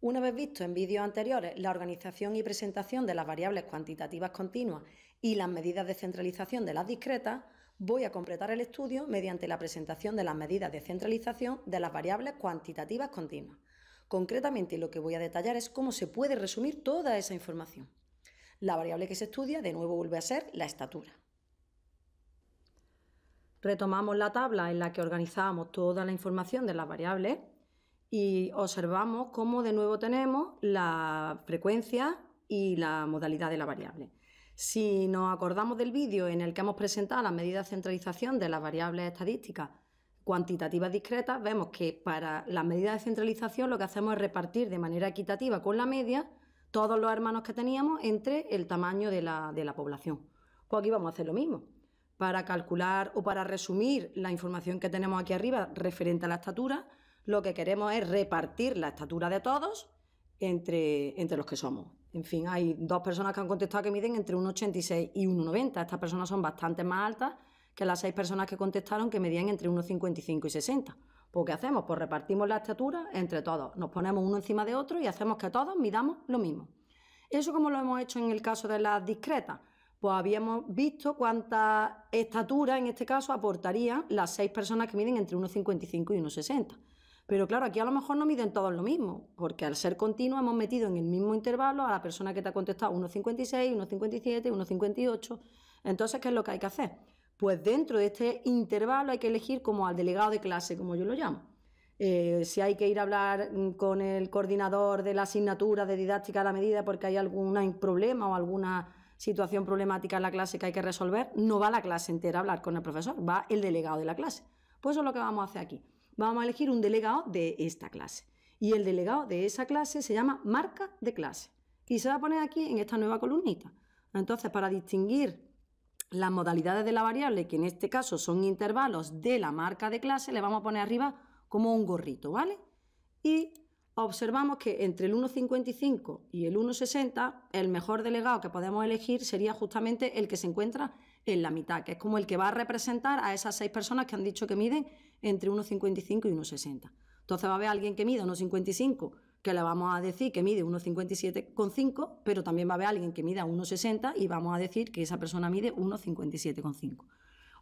Una vez visto en vídeos anteriores la organización y presentación de las variables cuantitativas continuas y las medidas de centralización de las discretas, voy a completar el estudio mediante la presentación de las medidas de centralización de las variables cuantitativas continuas. Concretamente, lo que voy a detallar es cómo se puede resumir toda esa información. La variable que se estudia, de nuevo, vuelve a ser la estatura. Retomamos la tabla en la que organizamos toda la información de las variables y observamos cómo de nuevo tenemos la frecuencia y la modalidad de la variable. Si nos acordamos del vídeo en el que hemos presentado las medidas de centralización de las variables estadísticas cuantitativas discretas, vemos que para las medidas de centralización lo que hacemos es repartir de manera equitativa con la media todos los hermanos que teníamos entre el tamaño de la población. Pues aquí vamos a hacer lo mismo. Para calcular o para resumir la información que tenemos aquí arriba referente a la estatura, lo que queremos es repartir la estatura de todos entre los que somos. En fin, hay dos personas que han contestado que miden entre 1,86 y 1,90. Estas personas son bastante más altas que las 6 personas que contestaron que medían entre 1,55 y 60. Pues, ¿qué hacemos? Pues repartimos la estatura entre todos. Nos ponemos uno encima de otro y hacemos que todos midamos lo mismo. ¿Eso cómo lo hemos hecho en el caso de las discretas? Pues habíamos visto cuánta estatura, en este caso, aportarían las 6 personas que miden entre 1,55 y 1,60. Pero claro, aquí a lo mejor no miden todos lo mismo, porque al ser continuo hemos metido en el mismo intervalo a la persona que te ha contestado 1,56, 1,57, 1,58. Entonces, ¿qué es lo que hay que hacer? Pues dentro de este intervalo hay que elegir como al delegado de clase, como yo lo llamo. Si hay que ir a hablar con el coordinador de la asignatura de didáctica a la medida porque hay algún problema o alguna situación problemática en la clase que hay que resolver, no va la clase entera a hablar con el profesor, va el delegado de la clase. Pues eso es lo que vamos a hacer aquí. Vamos a elegir un delegado de esta clase. Y el delegado de esa clase se llama marca de clase. Y se va a poner aquí en esta nueva columnita. Entonces, para distinguir las modalidades de la variable, que en este caso son intervalos de la marca de clase, le vamos a poner arriba como un gorrito, ¿vale? Y observamos que entre el 1,55 y el 1,60 el mejor delegado que podemos elegir sería justamente el que se encuentra en la mitad, que es como el que va a representar a esas 6 personas que han dicho que miden entre 1,55 y 1,60. Entonces va a haber alguien que mide 1,55, que le vamos a decir que mide 1,57,5, pero también va a haber alguien que mida 1,60 y vamos a decir que esa persona mide 1,57,5.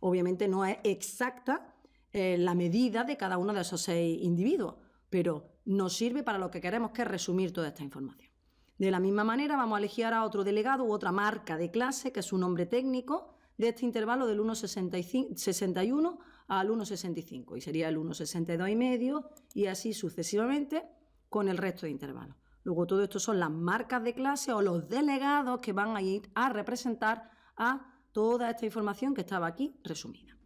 Obviamente no es exacta la medida de cada uno de esos 6 individuos, pero nos sirve para lo que queremos, que es resumir toda esta información. De la misma manera vamos a elegir a otro delegado u otra marca de clase, que es un nombre técnico, de este intervalo del 1,61 al 1,65, y sería el 1,62,5 y así sucesivamente con el resto de intervalos. Luego todo esto son las marcas de clase o los delegados que van a ir a representar a toda esta información que estaba aquí resumida.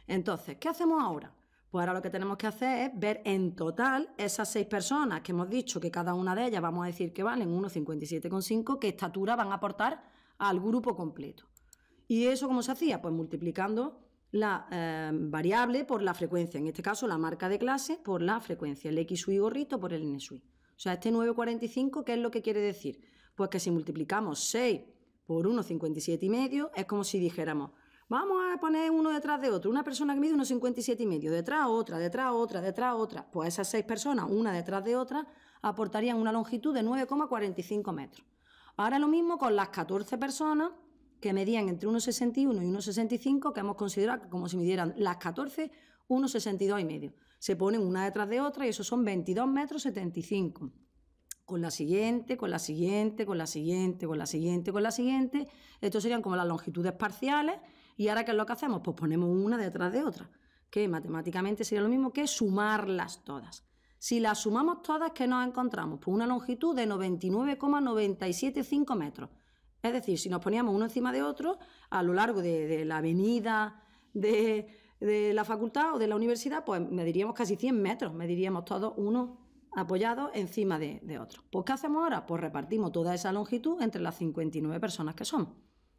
Entonces, ¿qué hacemos ahora? Pues ahora lo que tenemos que hacer es ver en total esas 6 personas que hemos dicho que cada una de ellas vamos a decir que valen 1,57,5, qué estatura van a aportar al grupo completo. ¿Y eso cómo se hacía? Pues multiplicando la variable por la frecuencia, en este caso la marca de clase por la frecuencia, el XUI gorrito por el NSUI. O sea, este 9,45, ¿qué es lo que quiere decir? Pues que si multiplicamos 6 por 1,57,5 es como si dijéramos: vamos a poner uno detrás de otro, una persona que mide 1,57,5, detrás otra, detrás otra, detrás otra. Pues esas 6 personas, una detrás de otra, aportarían una longitud de 9,45 metros. Ahora lo mismo con las 14 personas que medían entre 1,61 y 1,65, que hemos considerado como si midieran las 14 1,62,5. Se ponen una detrás de otra y eso son 22,75 metros. Con la siguiente, con la siguiente, con la siguiente, con la siguiente, con la siguiente. Estos serían como las longitudes parciales. Y ahora, ¿qué es lo que hacemos? Pues ponemos una detrás de otra, que matemáticamente sería lo mismo que sumarlas todas. Si las sumamos todas, ¿qué nos encontramos? Pues una longitud de 99,975 metros. Es decir, si nos poníamos uno encima de otro, a lo largo de la avenida de la facultad o de la universidad, pues mediríamos casi 100 metros, mediríamos todos uno apoyados encima de otro. Pues, ¿qué hacemos ahora? Pues repartimos toda esa longitud entre las 59 personas que somos.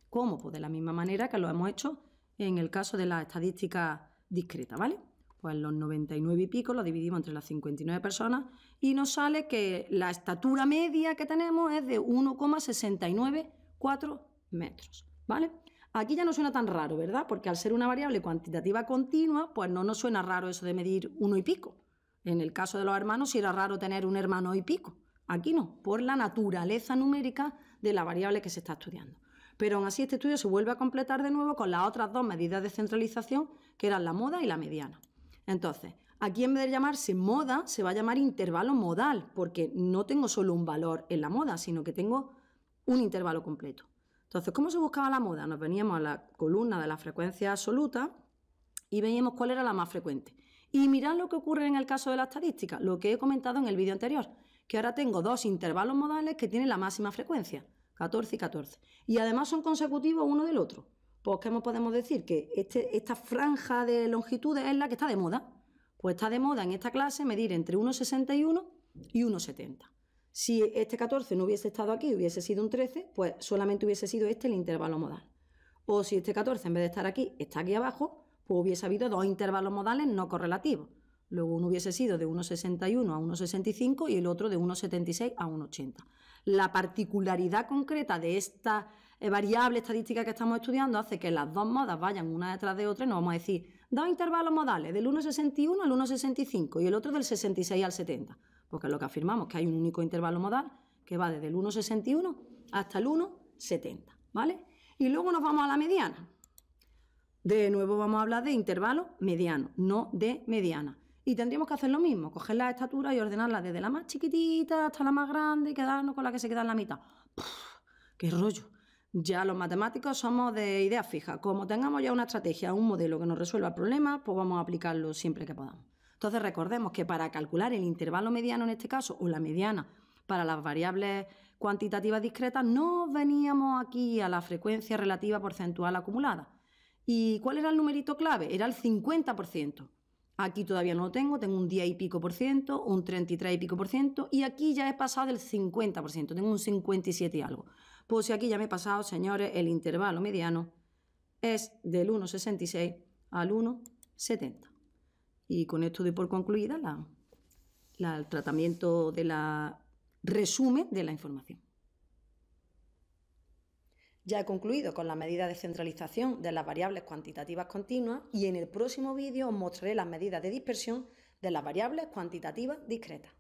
¿Cómo? Pues de la misma manera que lo hemos hecho en el caso de la estadística discreta, ¿vale? Pues los 99 y pico lo dividimos entre las 59 personas y nos sale que la estatura media que tenemos es de 1,694 metros, ¿vale? Aquí ya no suena tan raro, ¿verdad? Porque al ser una variable cuantitativa continua, pues no nos suena raro eso de medir 1 y pico. En el caso de los hermanos sí era raro tener un hermano y pico, Aquí no, por la naturaleza numérica de la variable que se está estudiando. Pero aún así este estudio se vuelve a completar de nuevo con las otras dos medidas de centralización, que eran la moda y la mediana. Entonces, aquí en vez de llamarse moda, se va a llamar intervalo modal, porque no tengo solo un valor en la moda, sino que tengo un intervalo completo. Entonces, ¿cómo se buscaba la moda? Nos veníamos a la columna de la frecuencia absoluta y veíamos cuál era la más frecuente. Y mirad lo que ocurre en el caso de la estadística, lo que he comentado en el vídeo anterior, que ahora tengo dos intervalos modales que tienen la máxima frecuencia, 14 y 14. Y además son consecutivos uno del otro. Pues, ¿qué podemos decir? Que esta franja de longitudes es la que está de moda. Pues está de moda en esta clase medir entre 1,61 y 1,70. Si este 14 no hubiese estado aquí, hubiese sido un 13, pues solamente hubiese sido este el intervalo modal. O si este 14 en vez de estar aquí, está aquí abajo, pues hubiese habido dos intervalos modales no correlativos. Luego uno hubiese sido de 1,61 a 1,65 y el otro de 1,76 a 1,80. La particularidad concreta de esta variable estadística que estamos estudiando hace que las dos modas vayan una detrás de otra y nos vamos a decir dos intervalos modales del 1,61 al 1,65 y el otro del 66 al 70. Porque es lo que afirmamos, que hay un único intervalo modal que va desde el 1,61 hasta el 1,70, ¿vale? Y luego nos vamos a la mediana. De nuevo vamos a hablar de intervalo mediano, no de mediana. Y tendríamos que hacer lo mismo, coger las estaturas y ordenarlas desde la más chiquitita hasta la más grande y quedarnos con la que se queda en la mitad. ¡Puf! ¡Qué rollo! Ya los matemáticos somos de ideas fijas. Como tengamos ya una estrategia, un modelo que nos resuelva el problema, pues vamos a aplicarlo siempre que podamos. Entonces recordemos que para calcular el intervalo mediano en este caso, o la mediana, para las variables cuantitativas discretas, no veníamos aquí a la frecuencia relativa porcentual acumulada. ¿Y cuál era el numerito clave? Era el 50%. Aquí todavía no lo tengo un 10 y pico por ciento, un 33 y pico por ciento, y aquí ya he pasado del 50%, tengo un 57 y algo. Pues si aquí ya me he pasado, señores, el intervalo mediano es del 1,66 al 1,70. Y con esto doy por concluida el tratamiento de la resumen de la información. Ya he concluido con la medida de centralización de las variables cuantitativas continuas y en el próximo vídeo os mostraré las medidas de dispersión de las variables cuantitativas discretas.